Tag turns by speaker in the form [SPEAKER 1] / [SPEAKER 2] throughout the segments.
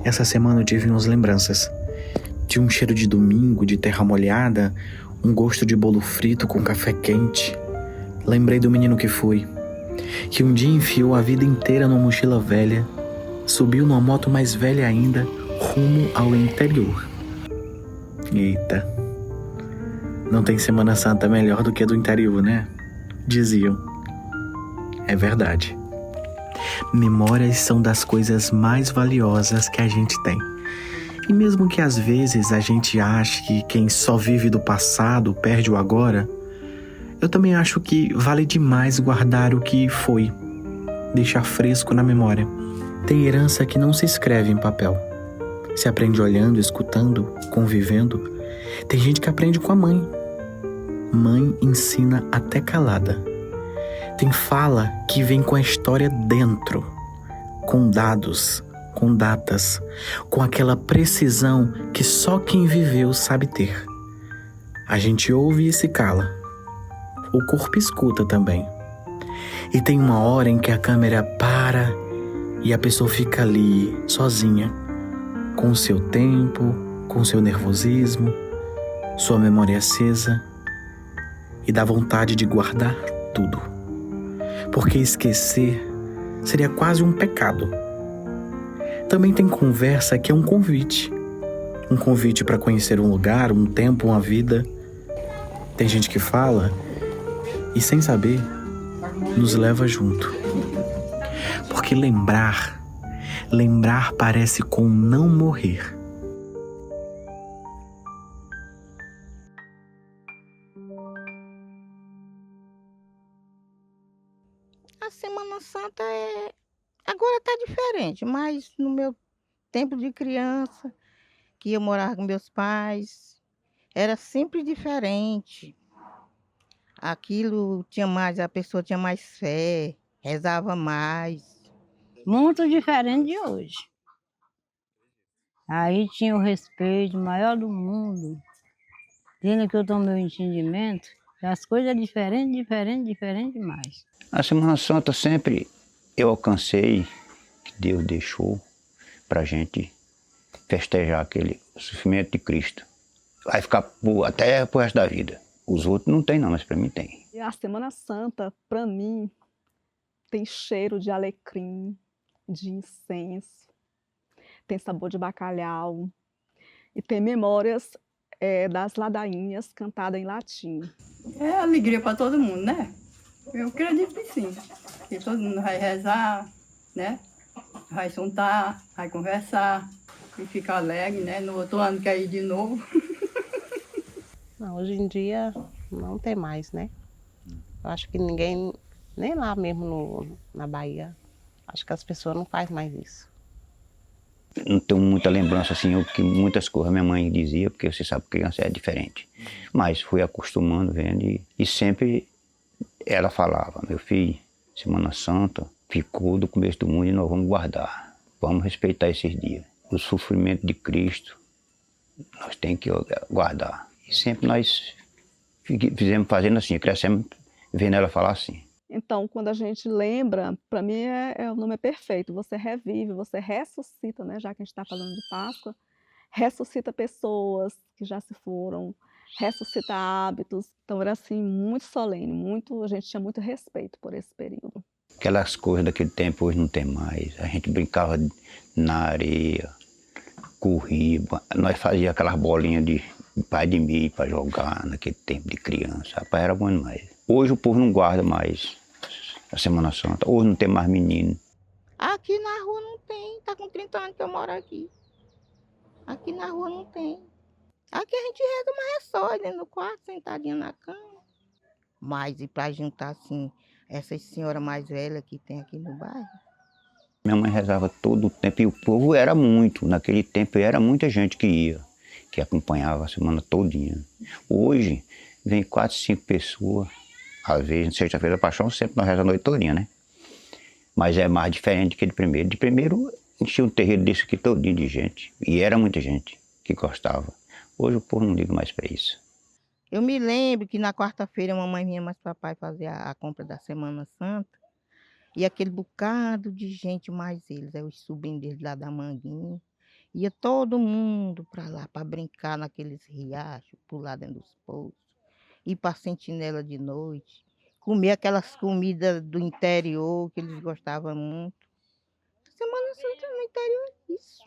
[SPEAKER 1] Essa semana eu tive umas lembranças. De um cheiro de domingo, de terra molhada, um gosto de bolo frito com café quente. Lembrei do menino que fui, que um dia enfiou a vida inteira numa mochila velha, subiu numa moto mais velha ainda, rumo ao interior. Eita, não tem Semana Santa melhor do que a do interior, né? Diziam. É verdade. Memórias são das coisas mais valiosas que a gente tem. E mesmo que às vezes a gente ache que quem só vive do passado perde o agora, eu também acho que vale demais guardar o que foi, deixar fresco na memória. Tem herança que não se escreve em papel. Se aprende olhando, escutando, convivendo. Tem gente que aprende com a mãe. Mãe ensina até calada. Tem fala que vem com a história dentro, com dados, com datas, com aquela precisão que só quem viveu sabe ter. A gente ouve e se cala. O corpo escuta também. E tem uma hora em que a câmera para e a pessoa fica ali, sozinha, com o seu tempo, com o seu nervosismo, sua memória acesa, e dá vontade de guardar tudo. Porque esquecer seria quase um pecado. Também tem conversa que é um convite. Um convite para conhecer um lugar, um tempo, uma vida. Tem gente que fala e, sem saber, nos leva junto. Porque lembrar parece com não morrer.
[SPEAKER 2] A Semana Santa agora tá diferente, mas no meu tempo de criança, que eu morava com meus pais, era sempre diferente. Aquilo tinha mais, a pessoa tinha mais fé, rezava mais.
[SPEAKER 3] Muito diferente de hoje. Aí tinha o respeito maior do mundo. Tendo que eu tomo meu entendimento, as coisas é diferente demais.
[SPEAKER 4] A Semana Santa sempre eu alcancei, que Deus deixou para gente festejar aquele sofrimento de Cristo. Vai ficar até pro resto da vida. Os outros não tem não, mas para mim tem.
[SPEAKER 5] E a Semana Santa, para mim, tem cheiro de alecrim, de incenso, tem sabor de bacalhau e tem memórias das ladainhas cantadas em latim.
[SPEAKER 6] É alegria para todo mundo, né? Eu acredito que sim. Que todo mundo vai rezar, né? Vai juntar, vai conversar e ficar alegre, né? No outro ano quer ir de novo.
[SPEAKER 7] Não, hoje em dia não tem mais, né? Eu acho que ninguém, nem lá mesmo na Bahia, acho que as pessoas não fazem mais isso.
[SPEAKER 4] Não tenho muita lembrança assim, que muitas coisas minha mãe dizia, porque você sabe que criança é diferente. Mas fui acostumando, vendo, e sempre ela falava, meu filho, Semana Santa ficou do começo do mundo e nós vamos guardar. Vamos respeitar esses dias. O sofrimento de Cristo, nós temos que guardar. E sempre nós fizemos fazendo assim, crescemos vendo ela falar assim.
[SPEAKER 5] Então, quando a gente lembra, para mim o nome é perfeito. Você revive, você ressuscita, né? Já que a gente está falando de Páscoa, ressuscita pessoas que já se foram, ressuscita hábitos. Então era assim muito solene, a gente tinha muito respeito por esse período.
[SPEAKER 4] Aquelas coisas daquele tempo hoje não tem mais. A gente brincava na areia, corria, nós fazíamos aquelas bolinhas de pai de milho para jogar naquele tempo de criança. Rapaz, era bom demais. Hoje o povo não guarda mais a Semana Santa. Hoje não tem mais menino.
[SPEAKER 2] Aqui na rua não tem, tá com 30 anos que eu moro aqui. Aqui na rua não tem. Aqui a gente reza, mas é só dentro do quarto, sentadinha na cama. Mas e pra juntar assim, essas senhoras mais velhas que tem aqui no bairro?
[SPEAKER 4] Minha mãe rezava todo o tempo e o povo era muito. Naquele tempo era muita gente que ia, que acompanhava a semana todinha. Hoje vem 4, 5 pessoas. Às vezes, na sexta-feira da Paixão, sempre nós rezamos a noite todinha, né? Mas é mais diferente que de primeiro. De primeiro, enchia um terreiro desse aqui todinho de gente. E era muita gente que gostava. Hoje o povo não liga mais para isso.
[SPEAKER 2] Eu me lembro que na quarta-feira a mamãe vinha mais papai fazer a compra da Semana Santa. E aquele bocado de gente mais eles, os sobrinhos deles lá da Manguinha. Ia todo mundo para lá, para brincar naqueles riachos, pular dentro dos poços, ir para a sentinela de noite, comer aquelas comidas do interior que eles gostavam muito. Semana Santa no interior é isso.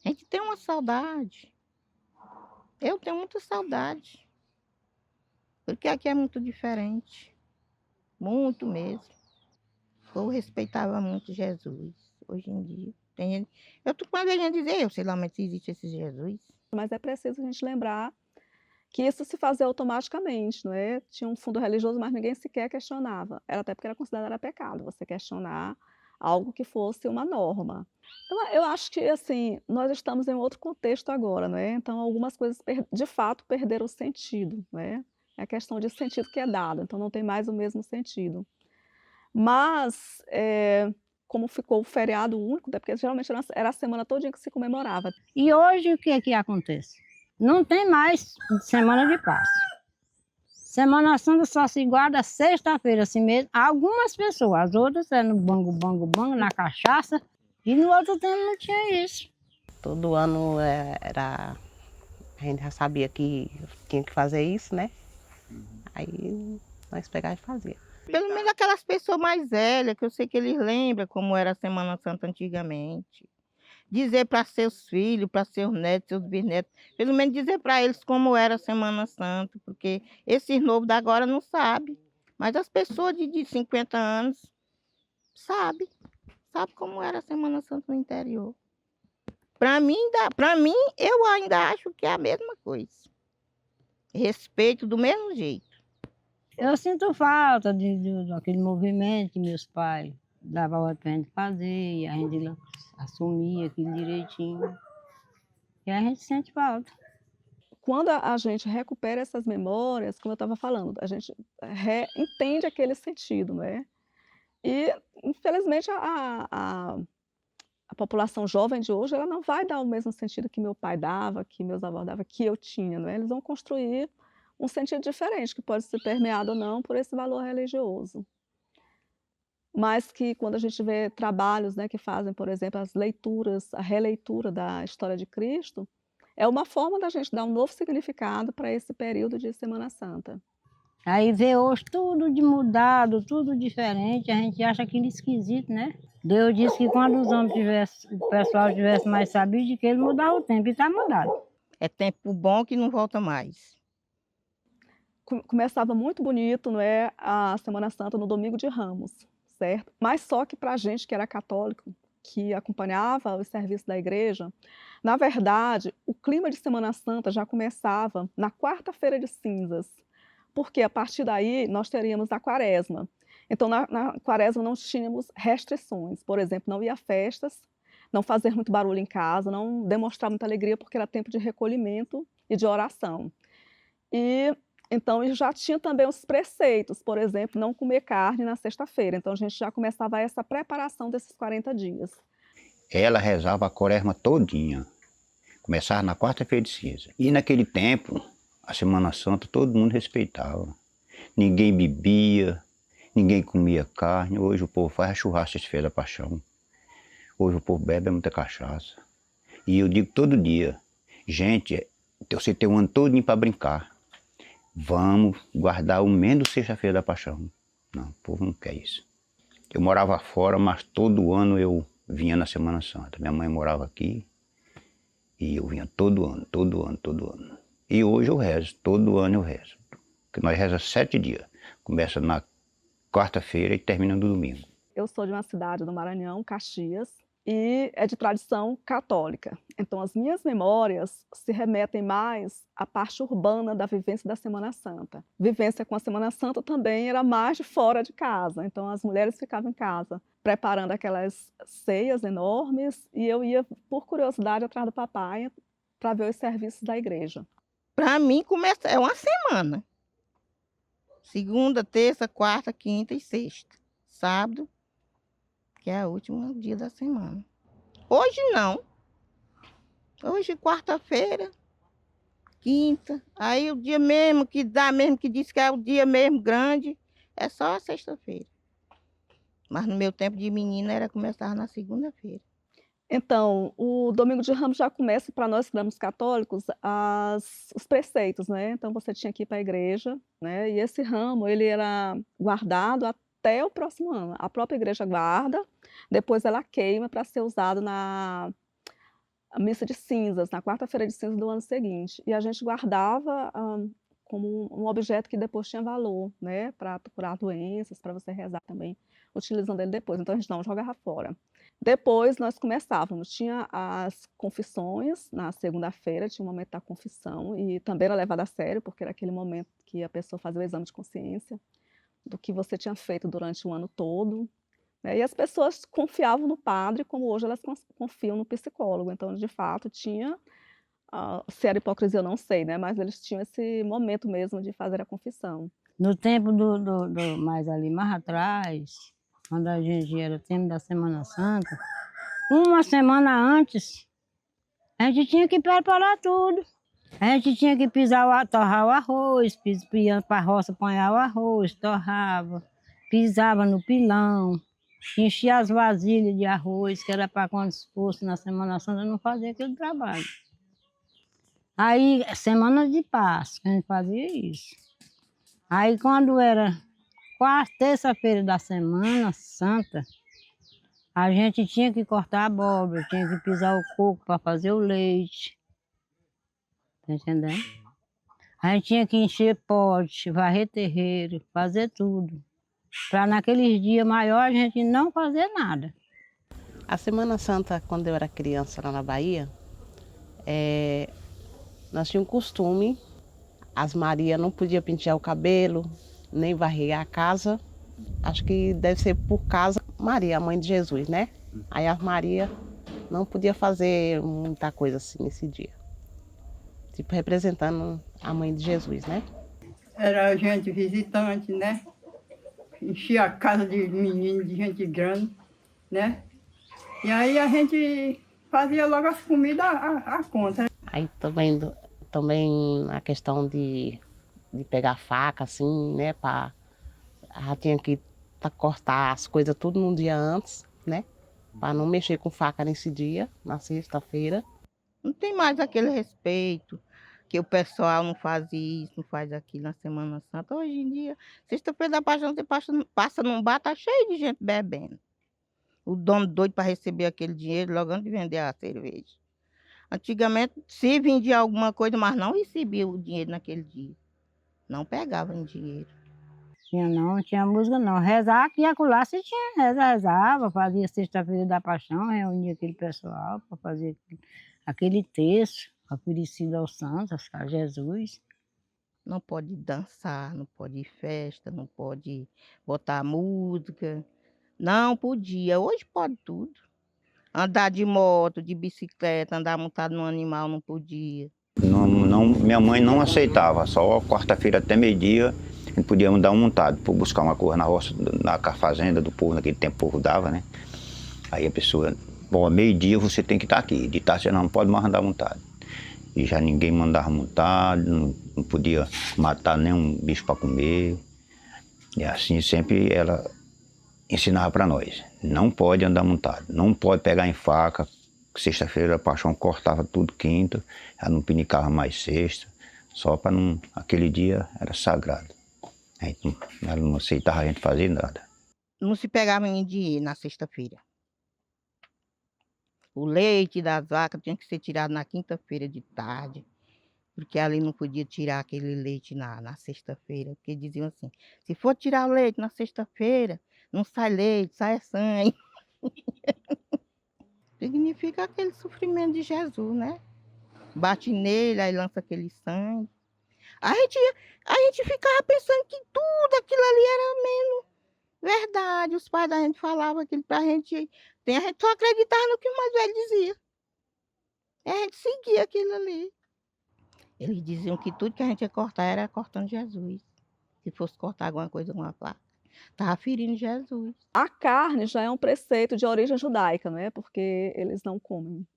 [SPEAKER 2] A gente tem uma saudade. Eu tenho muita saudade. Porque aqui é muito diferente. Muito mesmo. Eu respeitava muito Jesus. Hoje em dia. Tem gente, eu tô com a gente dizer, eu sei lá, mas se existe esse Jesus.
[SPEAKER 5] Mas é preciso a gente lembrar que isso se fazia automaticamente, não é? Tinha um fundo religioso, mas ninguém sequer questionava. Era até porque era considerado pecado você questionar algo que fosse uma norma. Então, eu acho que, assim, nós estamos em outro contexto agora, não é? Então, algumas coisas, de fato, perderam o sentido, não é? É a questão de sentido que é dado, então não tem mais o mesmo sentido. Mas, como ficou o feriado único, porque geralmente era a semana todinha que se comemorava.
[SPEAKER 3] E hoje o que é que acontece? Não tem mais semana de Páscoa. Semana Santa só se guarda sexta-feira, assim mesmo. Algumas pessoas, as outras é no bango, bango, bango, na cachaça. E no outro tempo não tinha isso.
[SPEAKER 7] Todo ano a gente já sabia que tinha que fazer isso, né? Aí nós pegávamos e fazia.
[SPEAKER 2] Pelo menos aquelas pessoas mais velhas, que eu sei que eles lembram como era a Semana Santa antigamente. Dizer para seus filhos, para seus netos, seus bisnetos, pelo menos dizer para eles como era a Semana Santa, porque esses novos da agora não sabem. Mas as pessoas de 50 anos sabem como era a Semana Santa no interior. Para mim, eu ainda acho que é a mesma coisa. Respeito do mesmo jeito.
[SPEAKER 3] Eu sinto falta daquele movimento que meus pais davam ordem para a gente fazer, e a gente assumia aquilo direitinho. E a gente sente falta.
[SPEAKER 5] Quando a gente recupera essas memórias, como eu estava falando, a gente entende aquele sentido, não é? E, infelizmente, a população jovem de hoje, ela não vai dar o mesmo sentido que meu pai dava, que meus avós davam, que eu tinha, não é? Eles vão construir um sentido diferente, que pode ser permeado ou não por esse valor religioso. Mas que quando a gente vê trabalhos, né, que fazem, por exemplo, as leituras, a releitura da história de Cristo, é uma forma da gente dar um novo significado para esse período de Semana Santa.
[SPEAKER 3] Aí vê hoje tudo de mudado, tudo diferente, a gente acha aquilo esquisito, né? Deus disse que quando os homens o pessoal tivesse mais sabido de que ele mudava o tempo, e está mudado.
[SPEAKER 2] É tempo bom que não volta mais.
[SPEAKER 5] Começava muito bonito, não é, a Semana Santa no domingo de Ramos, certo? Mas só que para a gente que era católico, que acompanhava os serviços da igreja, na verdade, o clima de Semana Santa já começava na quarta-feira de cinzas, porque a partir daí nós teríamos a quaresma. Então, na quaresma não tínhamos restrições, por exemplo, não ir a festas, não fazer muito barulho em casa, não demonstrar muita alegria, porque era tempo de recolhimento e de oração. E então, já tinha também os preceitos, por exemplo, não comer carne na sexta-feira. Então, a gente já começava essa preparação desses 40 dias.
[SPEAKER 4] Ela rezava a quaresma todinha. Começava na quarta-feira de cinza. E naquele tempo, a Semana Santa, todo mundo respeitava. Ninguém bebia, ninguém comia carne. Hoje o povo faz churrasco de Feira da Paixão. Hoje o povo bebe muita cachaça. E eu digo todo dia, gente, você tem um ano todinho para brincar. Vamos guardar o menos sexta-feira da Paixão. Não, o povo não quer isso. Eu morava fora, mas todo ano eu vinha na Semana Santa. Minha mãe morava aqui e eu vinha todo ano, todo ano, todo ano. E hoje eu rezo, todo ano eu rezo. Porque nós rezamos 7 dias. Começa na quarta-feira e termina no domingo.
[SPEAKER 5] Eu sou de uma cidade do Maranhão, Caxias, e é de tradição católica. Então, as minhas memórias se remetem mais à parte urbana da vivência da Semana Santa. Vivência com a Semana Santa também era mais de fora de casa. Então, as mulheres ficavam em casa preparando aquelas ceias enormes e eu ia, por curiosidade, atrás do papai para ver os serviços da igreja.
[SPEAKER 2] Para mim, é uma semana. Segunda, terça, quarta, quinta e sexta. Sábado, que é o último dia da semana. Hoje não. Hoje, quarta-feira, quinta. Aí o dia mesmo que dá, mesmo que diz que é o dia mesmo grande, é só a sexta-feira. Mas no meu tempo de menina era começar na segunda-feira.
[SPEAKER 5] Então, o Domingo de Ramos já começa, para nós que somos católicos, os preceitos, né? Então, você tinha que ir para a igreja, né? E esse ramo, ele era guardado até o próximo ano. A própria igreja guarda, depois ela queima para ser usado na missa de cinzas, na quarta-feira de cinzas do ano seguinte. E a gente guardava como um objeto que depois tinha valor, né? Para curar doenças, para você rezar também, utilizando ele depois. Então, a gente não jogava fora. Depois nós começávamos, tinha as confissões na segunda-feira, tinha o momento da confissão, e também era levado a sério, porque era aquele momento que a pessoa fazia o exame de consciência do que você tinha feito durante o ano todo, né? E as pessoas confiavam no padre, como hoje elas confiam no psicólogo. Então, de fato, tinha, se era hipocrisia eu não sei, né? Mas eles tinham esse momento mesmo de fazer a confissão.
[SPEAKER 3] No tempo mais ali, mais atrás, quando a gente era o tempo da Semana Santa, uma semana antes, a gente tinha que preparar tudo. A gente tinha que torrar o arroz, ia para a roça apanhar o arroz, torrava, pisava no pilão, enchia as vasilhas de arroz, que era para quando fosse na Semana Santa não fazer aquele trabalho. Aí, semana de Páscoa, a gente fazia isso. Aí, quando era terça-feira da Semana Santa, a gente tinha que cortar a abóbora, tinha que pisar o coco para fazer o leite. Tá entendendo? A gente tinha que encher pote, varrer terreiro, fazer tudo. Para naqueles dias maiores a gente não fazer nada.
[SPEAKER 7] A Semana Santa, quando eu era criança lá na Bahia, nós tínhamos um costume, as Marias não podiam pentear o cabelo, nem varrer a casa. Acho que deve ser por causa Maria, a mãe de Jesus, né? Aí as Maria não podia fazer muita coisa assim nesse dia. Tipo, representando a mãe de Jesus, né?
[SPEAKER 6] Era gente visitante, né? Enchia a casa de menino, de gente grande, né? E aí a gente fazia logo as comidas à conta.
[SPEAKER 7] Aí também a questão de pegar faca, assim, né? Já tinha que cortar as coisas tudo num dia antes, né? Para não mexer com faca nesse dia, na sexta-feira.
[SPEAKER 2] Não tem mais aquele respeito que o pessoal não faz isso, não faz aquilo na Semana Santa. Hoje em dia, sexta-feira da Paixão, você passa num bar, tá cheio de gente bebendo. O dono doido para receber aquele dinheiro logo antes de vender a cerveja. Antigamente, se vendia alguma coisa, mas não recebia o dinheiro naquele dia. Não pegava em dinheiro.
[SPEAKER 3] Não tinha música não. Rezar aqui e acolá se tinha, rezava, fazia sexta-feira da Paixão, reunia aquele pessoal para fazer aquele texto oferecido aos santos, a Jesus.
[SPEAKER 2] Não pode dançar, não pode ir festa, não pode botar música. Não podia. Hoje pode tudo. Andar de moto, de bicicleta, andar montado num animal não podia.
[SPEAKER 4] Minha mãe não aceitava, só quarta-feira até meio-dia a gente podia andar montado, por buscar uma coisa na roça, na fazenda do povo, naquele tempo o povo dava, né? Aí a pessoa, bom, meio-dia você tem que estar aqui, de tarde você não pode mais andar montado. E já ninguém mandava montado, não podia matar nenhum bicho para comer. E assim sempre ela ensinava para nós, não pode andar montado, não pode pegar em faca. Sexta-feira a Paixão cortava tudo quinta, ela não pinicava mais sexta, só para não... Aquele dia era sagrado. Ela não aceitava a gente fazer nada.
[SPEAKER 2] Não se pegava em dinheiro na sexta-feira. O leite das vacas tinha que ser tirado na quinta-feira de tarde, porque ali não podia tirar aquele leite na sexta-feira, porque diziam assim, se for tirar o leite na sexta-feira, não sai leite, sai sangue. Significa aquele sofrimento de Jesus, né? Bate nele, aí lança aquele sangue. A gente ficava pensando que tudo aquilo ali era mesmo verdade. Os pais da gente falavam aquilo pra gente. A gente só acreditava no que o mais velho dizia. E a gente seguia aquilo ali. Eles diziam que tudo que a gente ia cortar era cortando Jesus. Se fosse cortar alguma coisa com uma faca, estava ferindo Jesus.
[SPEAKER 5] A carne já é um preceito de origem judaica, né? Porque eles não comem.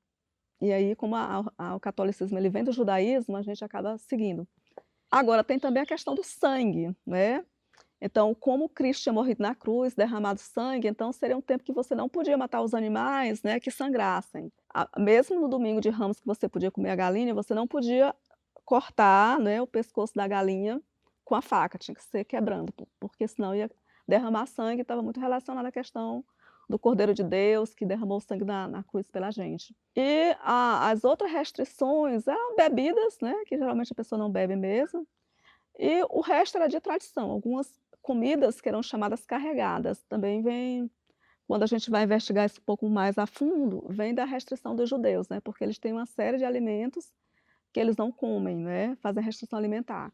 [SPEAKER 5] E aí, como o catolicismo ele vem do judaísmo, a gente acaba seguindo. Agora, tem também a questão do sangue, né? Então, como Cristo tinha morrido na cruz, derramado sangue, então seria um tempo que você não podia matar os animais, né, que sangrassem. Mesmo no domingo de Ramos, que você podia comer a galinha, você não podia cortar, né, o pescoço da galinha com a faca, tinha que ser quebrando, porque senão ia derramar sangue, estava muito relacionado à questão do Cordeiro de Deus, que derramou sangue na cruz pela gente. E as outras restrições eram bebidas, né, que geralmente a pessoa não bebe mesmo, e o resto era de tradição. Algumas comidas que eram chamadas carregadas, também vem, quando a gente vai investigar isso um pouco mais a fundo, vem da restrição dos judeus, né, porque eles têm uma série de alimentos que eles não comem, né, fazem restrição alimentar.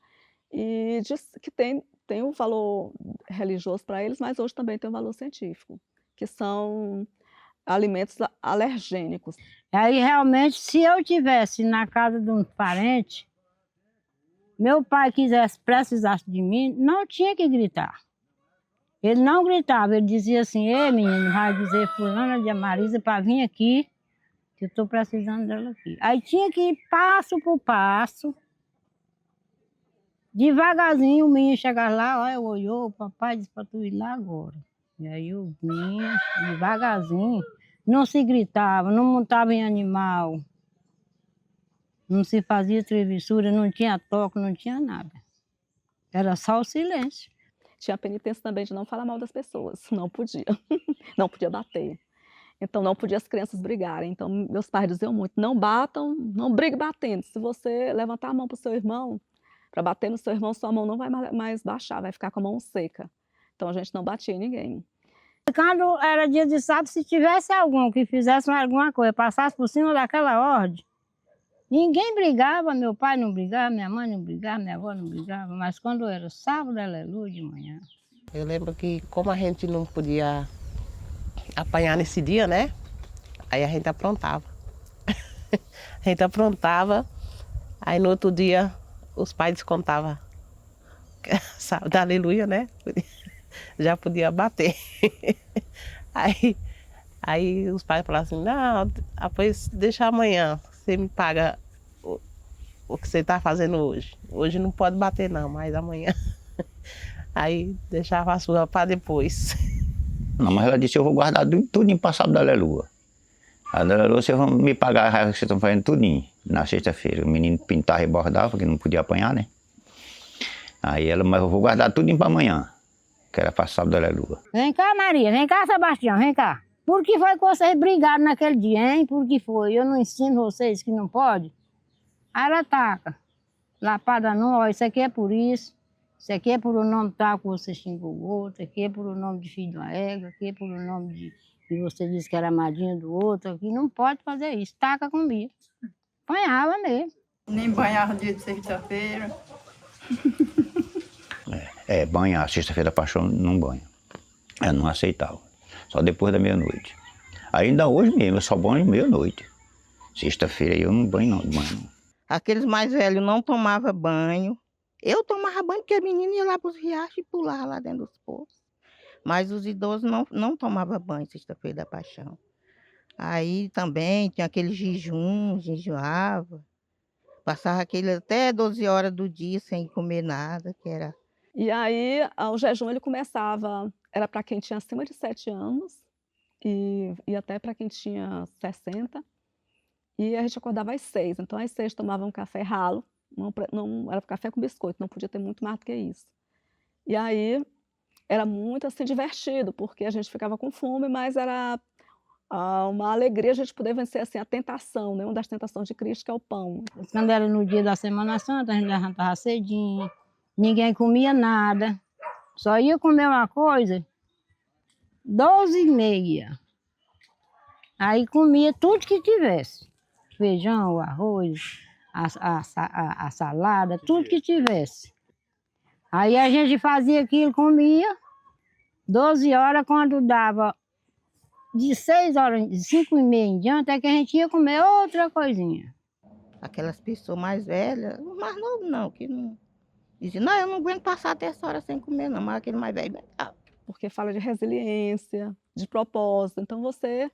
[SPEAKER 5] E diz que tem um valor religioso para eles, mas hoje também tem um valor científico, que são alimentos alergênicos.
[SPEAKER 3] Aí, realmente, se eu tivesse na casa de um parente, meu pai precisasse de mim, não tinha que gritar. Ele não gritava, ele dizia assim: ei, menino, vai dizer fulana de Marisa para vir aqui, que eu estou precisando dela aqui. Aí tinha que ir passo por passo, devagarzinho, o menino chegava lá, olha, olhou, o papai disse para tu ir lá agora. E aí eu vinha, devagarzinho, não se gritava, não montava em animal, não se fazia travessura, não tinha toque, não tinha nada. Era só o silêncio.
[SPEAKER 5] Tinha a penitência também de não falar mal das pessoas, não podia, não podia bater. Então não podia as crianças brigarem. Então meus pais diziam muito: não batam, não brigue batendo. Se você levantar a mão para o seu irmão, para bater no seu irmão, sua mão não vai mais baixar, vai ficar com a mão seca. Então a gente não batia em ninguém.
[SPEAKER 3] Quando era dia de sábado, se tivesse algum que fizesse alguma coisa, passasse por cima daquela ordem, ninguém brigava, meu pai não brigava, minha mãe não brigava, minha avó não brigava, mas quando era sábado, aleluia, de manhã.
[SPEAKER 7] Eu lembro que como a gente não podia apanhar nesse dia, né? Aí a gente aprontava. A gente aprontava, aí no outro dia os pais descontavam. Sábado, aleluia, né? Já podia bater. Aí os pais falavam assim: não, depois deixa amanhã, você me paga o que você está fazendo hoje. Hoje não pode bater não, mas amanhã. Aí deixava a sua para depois.
[SPEAKER 4] Não, mas ela disse: eu vou guardar tudinho para sábado da aleluia. A da aleluia vocês vão me pagar a raiva que vocês estão fazendo tudinho. Na sexta-feira o menino pintava e bordava, porque não podia apanhar, né? Aí ela: mas eu vou guardar tudinho para amanhã, que era para sábado da aleluia.
[SPEAKER 3] Vem cá, Maria, vem cá, Sebastião, vem cá. Por que foi que vocês brigaram naquele dia, hein? Por que foi? Eu não ensino vocês que não pode? Aí ela ataca. Lapada não, ó, isso aqui é por isso. Isso aqui é por o nome tal que você xingou o outro. Aqui é por o nome de filho de uma égua. Aqui é por o nome de que você disse que era amadinho do outro. Aqui não pode fazer isso. Taca comigo. Apanhava mesmo.
[SPEAKER 6] Nem banhava dia de sexta-feira.
[SPEAKER 4] Banhar, sexta-feira da paixão não banha. Eu não aceitava. Só depois da meia-noite. Ainda hoje mesmo, eu só banho meia-noite. Sexta-feira eu não banho não, banho.
[SPEAKER 2] Aqueles mais velhos não tomavam banho. Eu tomava banho porque a menina ia lá para os riachos e pulava lá dentro dos poços. Mas os idosos não tomavam banho sexta-feira da paixão. Aí também tinha aquele jejum, jejuava. Passava aquele até 12 horas do dia sem comer nada, que era.
[SPEAKER 5] E aí o jejum ele começava, era para quem tinha acima de 7 anos e até para quem tinha 60. E a gente acordava às 6, então às 6 tomava um café ralo, não era café com biscoito, não podia ter muito mais do que isso. E aí era muito assim divertido, porque a gente ficava com fome, mas era uma alegria a gente poder vencer assim a tentação, né? Uma das tentações de Cristo, que é o pão.
[SPEAKER 3] Quando era no dia da Semana Santa, a gente levantava cedinho, ninguém comia nada, só ia comer uma coisa 12h30. Aí comia tudo que tivesse, feijão, o arroz, a salada, tudo que tivesse. Aí a gente fazia aquilo, comia, 12 horas, quando dava de 6 horas, de 5h30 em diante, é que a gente ia comer outra coisinha.
[SPEAKER 2] Aquelas pessoas mais velhas, os mais novos não, que não diziam: não, eu não aguento passar até essa hora sem comer não, mas aquele mais velho aguentava.
[SPEAKER 5] Porque fala de resiliência, de propósito, então você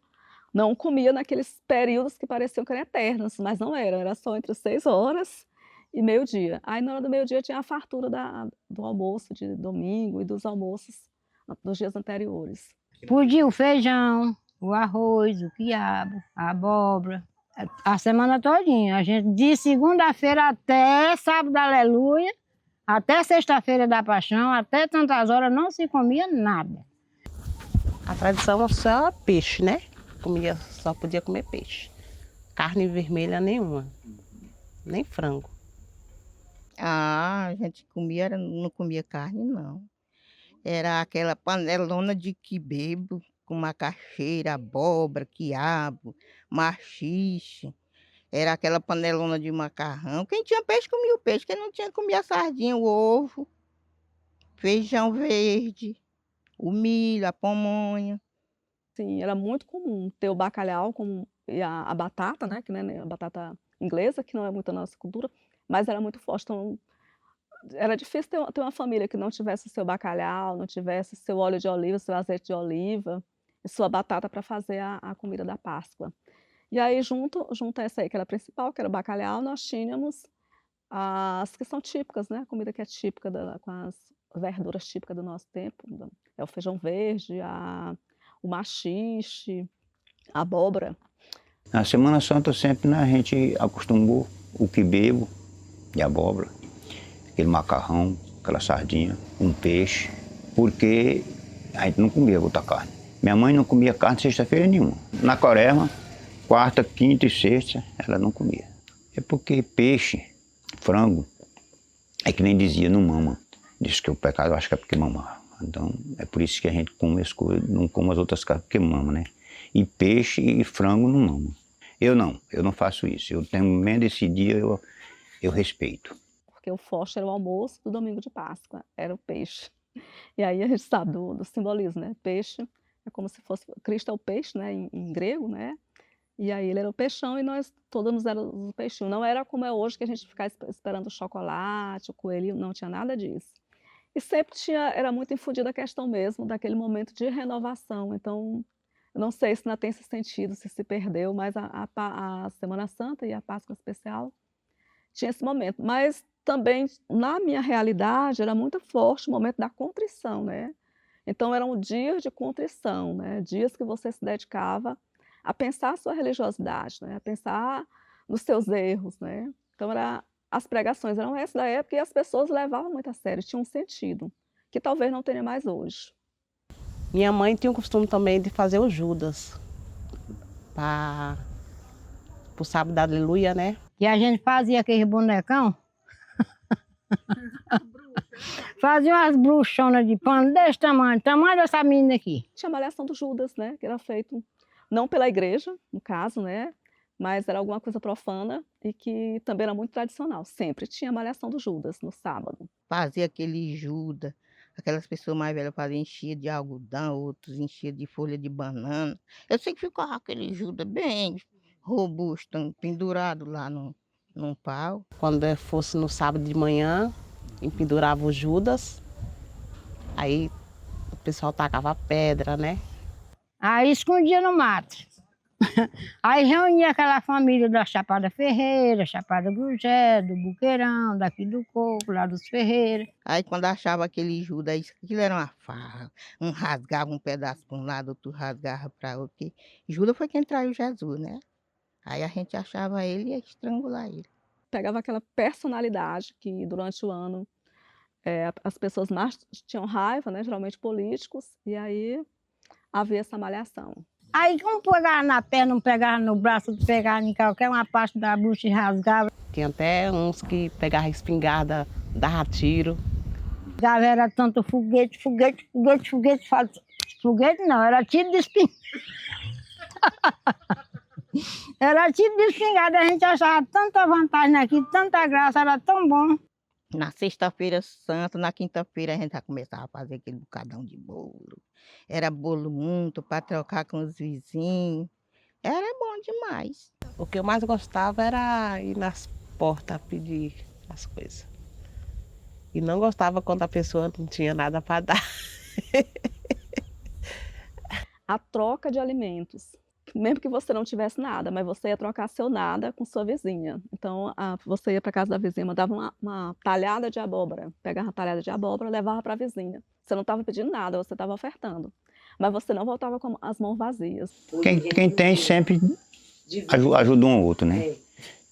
[SPEAKER 5] não comia naqueles períodos que pareciam que eram eternos, mas não eram, era só entre 6 horas e meio-dia. Aí na hora do meio-dia tinha a fartura do almoço de domingo e dos almoços dos dias anteriores.
[SPEAKER 3] Podia o feijão, o arroz, o quiabo, a abóbora. A semana todinha. A gente de segunda-feira até sábado, aleluia, até sexta-feira da paixão, até tantas horas não se comia nada.
[SPEAKER 7] A tradição só peixe, né? Só podia comer peixe. Carne vermelha nenhuma, nem frango.
[SPEAKER 2] Ah, a gente comia, não comia carne, não. Era aquela panelona de quibe com macaxeira, abóbora, quiabo, maxixe. Era aquela panelona de macarrão. Quem tinha peixe comia o peixe, quem não tinha comia a sardinha, o ovo, feijão verde, o milho, a pamonha.
[SPEAKER 5] Sim, era muito comum ter o bacalhau e a batata, né? Que não é a batata inglesa, que não é muito a nossa cultura, mas era muito forte. Então, era difícil ter uma família que não tivesse seu bacalhau, não tivesse seu óleo de oliva, seu azeite de oliva, e sua batata para fazer a comida da Páscoa. E aí, junto a essa aí, que era a principal, que era o bacalhau, nós tínhamos as que são típicas, né? A comida que é típica, com as verduras típicas do nosso tempo. É o feijão verde, o maxixe, a abóbora.
[SPEAKER 4] Na Semana Santa sempre a gente acostumou o quibebo de abóbora, aquele macarrão, aquela sardinha, um peixe, porque a gente não comia outra carne. Minha mãe não comia carne sexta-feira nenhuma. Na quaresma, quarta, quinta e sexta, ela não comia. É porque peixe, frango, é que nem dizia, não mama. Diz que o pecado, eu acho que é porque mamava. Então, é por isso que a gente come as coisas, não come as outras carnes porque mama, né? E peixe e frango não mama. Eu não faço isso. Eu tenho medo desse dia, eu respeito.
[SPEAKER 5] Porque o forte era o almoço do domingo de Páscoa, era o peixe. E aí a gente sabe do simbolismo, né? Peixe é como se fosse, Cristo é o peixe, né? Em grego, né? E aí ele era o peixão e nós todos éramos o peixinho. Não era como é hoje que a gente fica esperando o chocolate, o coelho, não tinha nada disso. E sempre era muito infundida a questão mesmo daquele momento de renovação. Então, eu não sei se ainda tem esse sentido, se perdeu, mas a Semana Santa e a Páscoa especial tinha esse momento. Mas também, na minha realidade, era muito forte o momento da contrição, né? Então, eram dias de contrição, né? Dias que você se dedicava a pensar a sua religiosidade, né? A pensar nos seus erros, né? Então, as pregações eram essas da época e as pessoas levavam muito a sério, tinha um sentido, que talvez não tenha mais hoje.
[SPEAKER 7] Minha mãe tinha o costume também de fazer o Judas, para o sábado da aleluia, né?
[SPEAKER 3] E a gente fazia aquele bonecão. Fazia umas bruxonas de pano desse tamanho dessa menina aqui.
[SPEAKER 5] Tinha a malhação do Judas, né? Que era feito não pela igreja, no caso, né? Mas era alguma coisa profana e que também era muito tradicional. Sempre tinha a malhação do Judas no sábado.
[SPEAKER 2] Fazia aquele Judas, aquelas pessoas mais velhas faziam enchia de algodão, outros enchia de folha de banana. Eu sei que ficava aquele Judas bem robusto, pendurado lá num pau.
[SPEAKER 7] Quando fosse no sábado de manhã, pendurava o Judas, aí o pessoal tacava pedra, né?
[SPEAKER 3] Aí escondia no mato. Aí reunia aquela família da Chapada Ferreira, Chapada Grugé, do Buqueirão, daqui do Coco, lá dos Ferreira.
[SPEAKER 2] Aí quando achava aquele Judas, aquilo era uma farra. Um rasgava um pedaço para um lado, outro rasgava para outro. Porque Judas foi quem traiu Jesus, né? Aí a gente achava ele e ia estrangular ele.
[SPEAKER 5] Pegava aquela personalidade que durante o ano as pessoas mais tinham raiva, né? Geralmente políticos, e aí havia essa malhação.
[SPEAKER 3] Aí como pegava na perna, não pegava no braço, pegava em qualquer uma parte da bucha e rasgava.
[SPEAKER 7] Tinha até uns que pegavam espingarda, dava tiro.
[SPEAKER 3] Era tanto foguete não, era tiro de espingarda. Era tiro de espingarda, a gente achava tanta vantagem naquilo, tanta graça, era tão bom.
[SPEAKER 2] Na sexta-feira santa, na quinta-feira a gente já começava a fazer aquele bocadão de bolo. Era bolo muito para trocar com os vizinhos. Era bom demais.
[SPEAKER 7] O que eu mais gostava era ir nas portas pedir as coisas. E não gostava quando a pessoa não tinha nada para dar.
[SPEAKER 5] A troca de alimentos. mesmo que você não tivesse nada, mas você ia trocar seu nada com sua vizinha. Então, você ia para casa da vizinha, mandava uma talhada de abóbora, pegava uma talhada de abóbora, levava para a vizinha. Você não estava pedindo nada, você estava ofertando. Mas você não voltava com as mãos vazias.
[SPEAKER 4] Quem tem sempre ajuda um ao outro, né?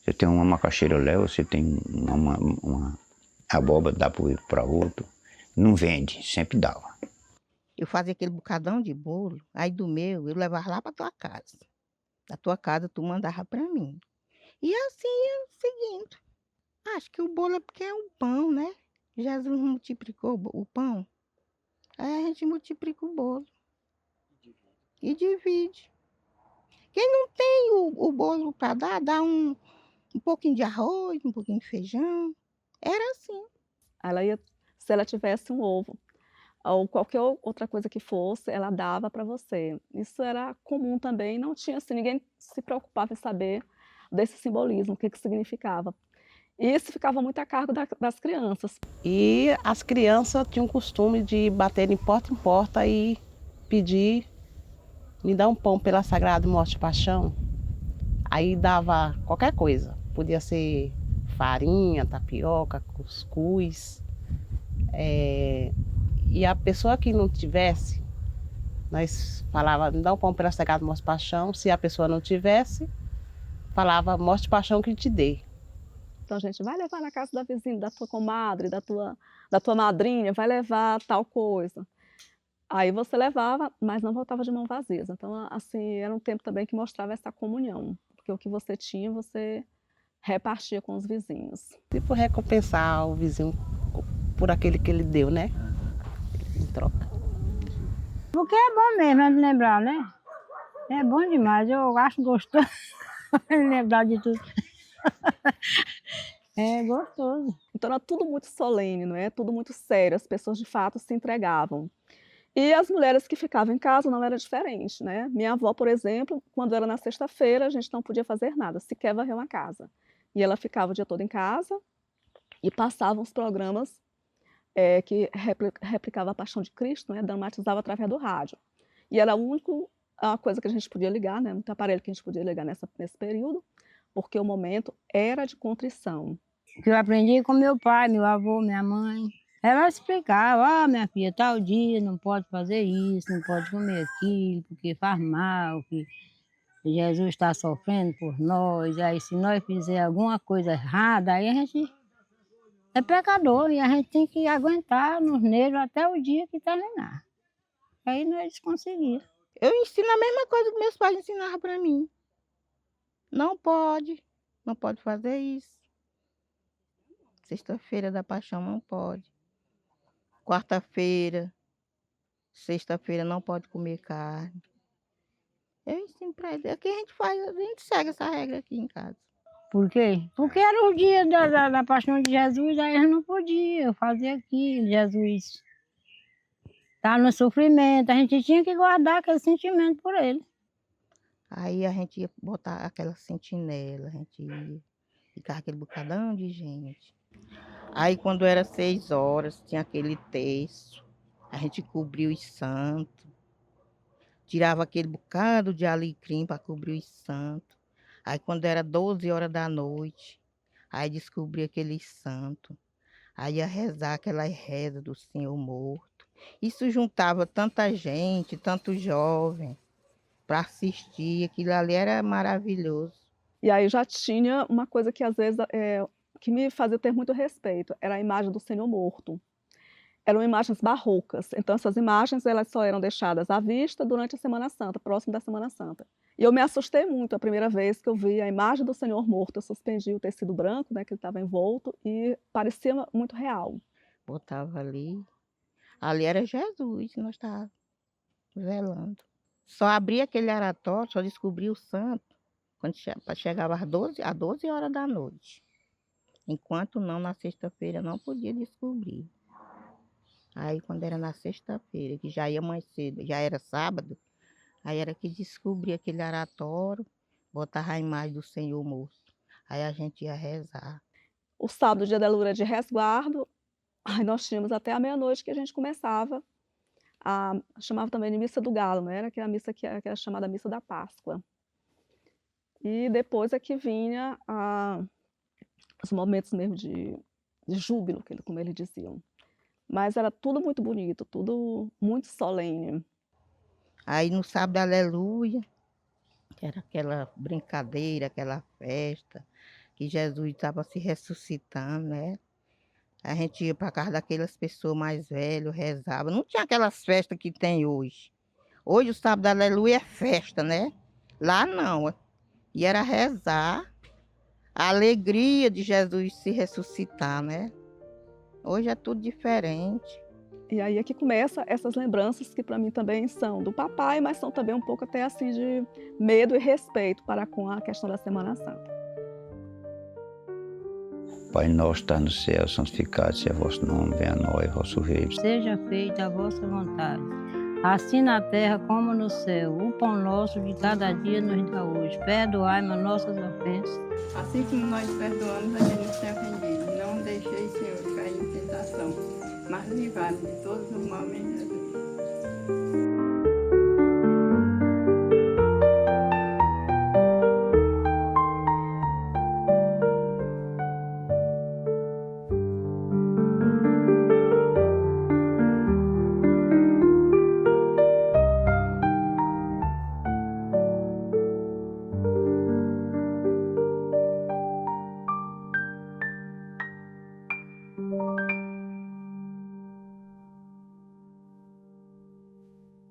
[SPEAKER 4] Você tem uma macaxeira leva, você tem uma abóbora, dá para outro. Não vende, sempre dava.
[SPEAKER 2] Eu fazia aquele bocadão de bolo, aí do meu eu levava lá para tua casa. Da tua casa tu mandava para mim. E assim ia seguindo. Acho que o bolo é porque é um pão, né? Jesus multiplicou o pão. Aí a gente multiplica o bolo. E divide. Quem não tem o bolo para dar, dá um pouquinho de arroz, um pouquinho de feijão. Era assim.
[SPEAKER 5] Ela ia, se ela tivesse um ovo, ou qualquer outra coisa que fosse, ela dava para você. Isso era comum também, não tinha assim, ninguém se preocupava em saber desse simbolismo, o que significava. E isso ficava muito a cargo das crianças.
[SPEAKER 7] E as crianças tinham o costume de bater em porta e pedir, me dá um pão pela Sagrada Morte e Paixão. Aí dava qualquer coisa, podia ser farinha, tapioca, cuscuz. E a pessoa que não tivesse, nós falava, me dá um pão pela Sagrada Morte e Paixão. Se a pessoa não tivesse, falava, Morte e Paixão que te dê.
[SPEAKER 5] Então, a gente vai levar na casa da vizinha, da tua comadre, da tua madrinha, vai levar tal coisa. Aí você levava, mas não voltava de mão vazias. Então, assim, era um tempo também que mostrava essa comunhão, porque o que você tinha, você repartia com os vizinhos.
[SPEAKER 7] E por recompensar o vizinho por aquele que ele deu, né? Em troca.
[SPEAKER 3] Porque é bom mesmo é de lembrar, né? É bom demais, eu acho gostoso lembrar de tudo. É gostoso.
[SPEAKER 5] Então era tudo muito solene, não é? Tudo muito sério, as pessoas de fato se entregavam. E as mulheres que ficavam em casa não era diferente, né? Minha avó, por exemplo, quando era na sexta-feira, a gente não podia fazer nada, sequer varrer uma casa. E ela ficava o dia todo em casa e passava os programas que replicava a Paixão de Cristo, né? Dramatizava através do rádio. E era a coisa que a gente podia ligar, né? Muito aparelho que a gente podia ligar nesse período, porque o momento era de contrição.
[SPEAKER 3] Que eu aprendi com meu pai, meu avô, minha mãe. Ela explicava, minha filha, tal dia não pode fazer isso, não pode comer aquilo, porque faz mal, que Jesus está sofrendo por nós. Aí se nós fizer alguma coisa errada, aí a gente é pecador e a gente tem que aguentar nos nervos até o dia que terminar. Aí nós conseguimos.
[SPEAKER 2] Eu ensino a mesma coisa que meus pais ensinavam para mim. Não pode fazer isso. Sexta-feira da Paixão não pode. Quarta-feira, sexta-feira não pode comer carne. Eu ensino para eles. É o que a gente faz, a gente segue essa regra aqui em casa.
[SPEAKER 3] Por quê? Porque era o dia da Paixão de Jesus, aí eles não podiam fazer aquilo. Jesus estava no sofrimento, a gente tinha que guardar aquele sentimento por ele.
[SPEAKER 2] Aí a gente ia botar aquela sentinela, a gente ia ficar aquele bocadão de gente. Aí quando era 6 horas, tinha aquele terço, a gente cobria os santos, tirava aquele bocado de alecrim para cobrir os santos. Aí quando era 12 horas da noite, aí descobria aqueles santos. Aí ia rezar aquela reza do Senhor morto. Isso juntava tanta gente, tanto jovem, para assistir. Aquilo ali era maravilhoso.
[SPEAKER 5] E aí já tinha uma coisa que às vezes que me fazia ter muito respeito, era a imagem do Senhor morto. Eram imagens barrocas, então essas imagens elas só eram deixadas à vista durante a Semana Santa, próximo da Semana Santa. E eu me assustei muito a primeira vez que eu vi a imagem do Senhor morto. Eu suspendi o tecido branco, né, que ele estava envolto, e parecia muito real.
[SPEAKER 2] Botava ali. Ali era Jesus, nós estávamos velando. Só abria aquele aratório, só descobria o santo quando chegava às 12 horas da noite. Enquanto não, na sexta-feira, não podia descobrir. Aí, quando era na sexta-feira, que já ia mais cedo, já era sábado, aí era que descobria aquele aratório, botava a imagem do Senhor morto. Aí a gente ia rezar.
[SPEAKER 5] O sábado, dia da lua de resguardo, aí nós tínhamos até a meia-noite que a gente chamava também de Missa do Galo, né? Era aquela missa que era chamada Missa da Páscoa. E depois é que vinha os momentos mesmo de júbilo, como eles diziam. Mas era tudo muito bonito, tudo muito solene.
[SPEAKER 2] Aí no sábado, aleluia, que era aquela brincadeira, aquela festa, que Jesus estava se ressuscitando, né? A gente ia para casa daquelas pessoas mais velhas, rezava. Não tinha aquelas festas que tem hoje. Hoje o sábado, aleluia, é festa, né? Lá não. E era rezar, a alegria de Jesus se ressuscitar, né? Hoje é tudo diferente.
[SPEAKER 5] E aí é que começa essas lembranças que para mim também são do papai, mas são também um pouco até assim de medo e respeito para com a questão da Semana Santa.
[SPEAKER 4] Pai nosso está no céu, santificado seja vosso nome, venha a nós vosso reino.
[SPEAKER 3] Seja feita a vossa vontade, assim na terra como no céu. O pão nosso de cada dia nos dá hoje. Perdoai-nos nossas ofensas.
[SPEAKER 6] Assim como nós perdoamos a quem nos tem ofendido. Não deixeis, Senhor, cair em tentação, mas livrai-nos de todos os males, Jesus.